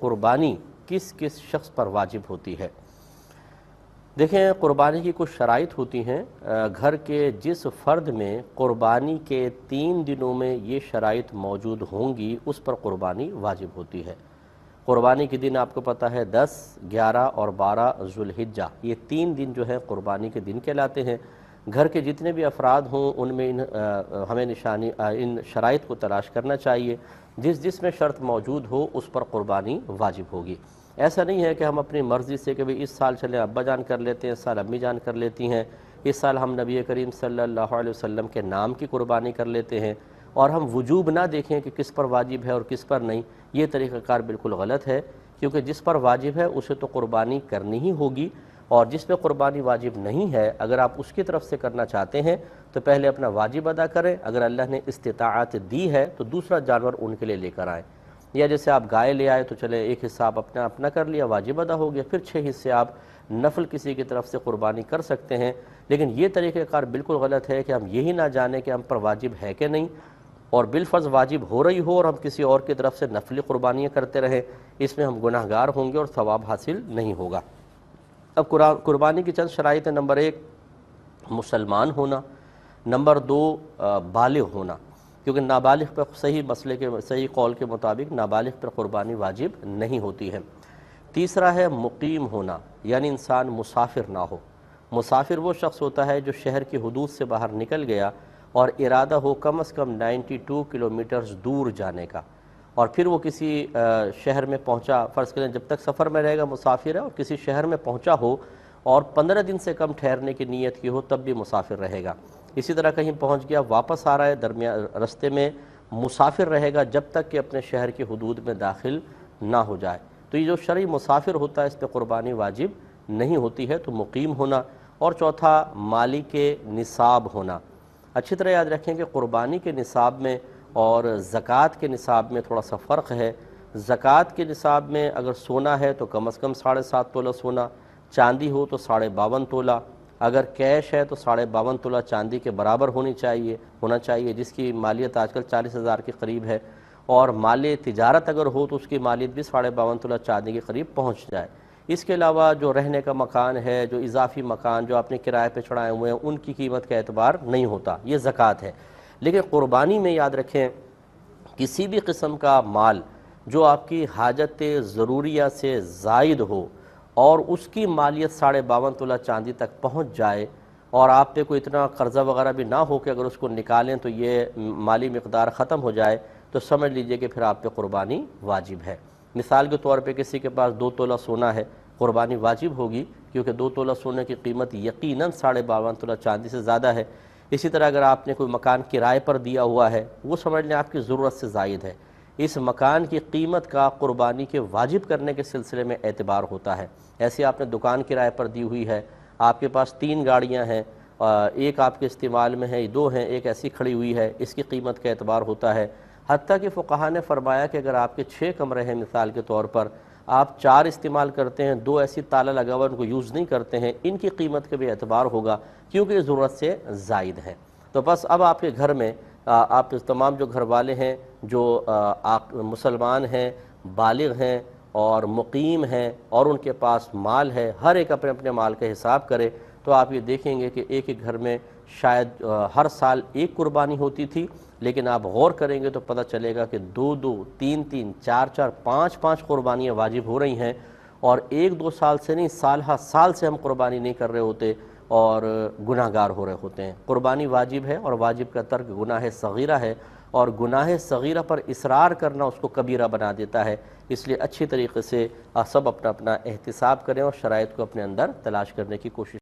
قربانی کس کس شخص پر واجب ہوتی ہے؟ دیکھیں، قربانی کی کچھ شرائط ہوتی ہیں۔ گھر کے جس فرد میں قربانی کے 3 دنوں میں یہ شرائط موجود ہوں گی اس پر قربانی واجب ہوتی ہے۔ قربانی کے دن آپ کو پتہ ہے 10، 11 اور 12 ذوالحجہ، یہ 3 دن جو ہے قربانی کے دن کہلاتے ہیں۔ گھر کے جتنے بھی افراد ہوں ان میں ہمیں ان شرائط کو تلاش کرنا چاہیے۔ جس میں شرط موجود ہو اس پر قربانی واجب ہوگی۔ ایسا نہیں ہے کہ ہم اپنی مرضی سے کہ اس سال چلیں ابا جان کر لیتے ہیں، اس سال امی جان کر لیتی ہیں، اس سال ہم نبی کریم صلی اللہ علیہ وسلم کے نام کی قربانی کر لیتے ہیں، اور ہم وجوب نہ دیکھیں کہ کس پر واجب ہے اور کس پر نہیں۔ یہ طریقہ کار بالکل غلط ہے، کیونکہ جس پر واجب ہے اسے تو قربانی کرنی ہی ہوگی، اور جس پہ قربانی واجب نہیں ہے اگر آپ اس کی طرف سے کرنا چاہتے ہیں تو پہلے اپنا واجب ادا کریں۔ اگر اللہ نے استطاعت دی ہے تو دوسرا جانور ان کے لیے لے کر آئیں، یا جیسے آپ گائے لے آئے تو چلے ایک حصہ آپ اپنا کر لیا، واجب ادا ہو گیا، پھر 6 حصے آپ نفل کسی کی طرف سے قربانی کر سکتے ہیں۔ لیکن یہ طریقہ کار بالکل غلط ہے کہ ہم یہی نہ جانیں کہ ہم پر واجب ہے کہ نہیں، اور بالفرض واجب ہو رہی ہو اور ہم کسی اور کی طرف سے نفلی قربانیاں کرتے رہیں، اس میں ہم گناہ گار ہوں گے اور ثواب حاصل نہیں ہوگا۔ اب قربانی کی چند شرائط ہیں۔ نمبر 1 مسلمان ہونا، نمبر 2 بالغ ہونا، کیونکہ نابالغ پر صحیح قول کے مطابق نابالغ پر قربانی واجب نہیں ہوتی ہے۔ تیسرا ہے مقیم ہونا، یعنی انسان مسافر نہ ہو۔ مسافر وہ شخص ہوتا ہے جو شہر کی حدود سے باہر نکل گیا اور ارادہ ہو کم از کم 92 کلومیٹرز دور جانے کا، اور پھر وہ کسی شہر میں پہنچا، فرض کریں جب تک سفر میں رہے گا مسافر ہے، اور کسی شہر میں پہنچا ہو اور 15 دن سے کم ٹھہرنے کی نیت کی ہو تب بھی مسافر رہے گا۔ اسی طرح کہیں پہنچ گیا، واپس آ رہا ہے، رستے میں مسافر رہے گا جب تک کہ اپنے شہر کی حدود میں داخل نہ ہو جائے۔ تو یہ جو شرعی مسافر ہوتا ہے اس پہ قربانی واجب نہیں ہوتی ہے، تو مقیم ہونا۔ اور چوتھا مالی کے نصاب ہونا۔ اچھی طرح یاد رکھیں کہ قربانی کے نصاب میں اور زکوٰۃ کے نصاب میں تھوڑا سا فرق ہے۔ زکوٰۃ کے نصاب میں اگر سونا ہے تو کم از کم 7.5 تولہ سونا، چاندی ہو تو 52.5 تولہ، اگر کیش ہے تو 52.5 تولہ چاندی کے برابر ہونا چاہیے، جس کی مالیت آج کل 40,000 کے قریب ہے، اور مال تجارت اگر ہو تو اس کی مالیت بھی 52.5 تولہ چاندی کے قریب پہنچ جائے۔ اس کے علاوہ جو رہنے کا مکان ہے، جو اضافی مکان جو آپ نے کرائے پہ چڑھائے ہوئے ہیں، ان کی قیمت کا اعتبار نہیں ہوتا، یہ زکوٰۃ ہے۔ لیکن قربانی میں یاد رکھیں کسی بھی قسم کا مال جو آپ کی حاجت ضروریہ سے زائد ہو اور اس کی مالیت 52.5 تولہ چاندی تک پہنچ جائے، اور آپ پہ کوئی اتنا قرضہ وغیرہ بھی نہ ہو کہ اگر اس کو نکالیں تو یہ مالی مقدار ختم ہو جائے، تو سمجھ لیجئے کہ پھر آپ پہ قربانی واجب ہے۔ مثال کے طور پہ کسی کے پاس 2 تولہ سونا ہے، قربانی واجب ہوگی، کیونکہ 2 تولہ سونے کی قیمت یقیناً 52.5 تولہ چاندی سے زیادہ ہے۔ اسی طرح اگر آپ نے کوئی مکان کرائے پر دیا ہوا ہے، وہ سمجھ لیں آپ کی ضرورت سے زائد ہے، اس مکان کی قیمت کا قربانی کے واجب کرنے کے سلسلے میں اعتبار ہوتا ہے۔ ایسے آپ نے دکان کرائے پر دی ہوئی ہے، آپ کے پاس 3 گاڑیاں ہیں، ایک آپ کے استعمال میں ہے، 2 ہیں، ایک ایسی کھڑی ہوئی ہے، اس کی قیمت کا اعتبار ہوتا ہے۔ حتیٰ کہ فقہاء نے فرمایا کہ اگر آپ کے 6 کمرے ہیں مثال کے طور پر، آپ 4 استعمال کرتے ہیں، 2 ایسی تالا لگا ہوا ان کو یوز نہیں کرتے ہیں، ان کی قیمت کا بھی اعتبار ہوگا، کیونکہ یہ ضرورت سے زائد ہے۔ تو بس اب آپ کے گھر میں آپ تمام جو گھر والے ہیں جو مسلمان ہیں، بالغ ہیں اور مقیم ہیں اور ان کے پاس مال ہے، ہر ایک اپنے اپنے مال کا حساب کرے، تو آپ یہ دیکھیں گے کہ ایک ایک گھر میں شاید ہر سال 1 قربانی ہوتی تھی، لیکن آپ غور کریں گے تو پتہ چلے گا کہ 2 3 4 5 قربانیاں واجب ہو رہی ہیں، اور 1-2 سال سے نہیں، سال ہر سال سے ہم قربانی نہیں کر رہے ہوتے اور گناہ گار ہو رہے ہوتے ہیں۔ قربانی واجب ہے، اور واجب کا ترک گناہ صغیرہ ہے، اور گناہ صغیرہ پر اصرار کرنا اس کو کبیرہ بنا دیتا ہے۔ اس لیے اچھی طریقے سے سب اپنا احتساب کریں اور شرائط کو اپنے اندر تلاش کرنے کی کوشش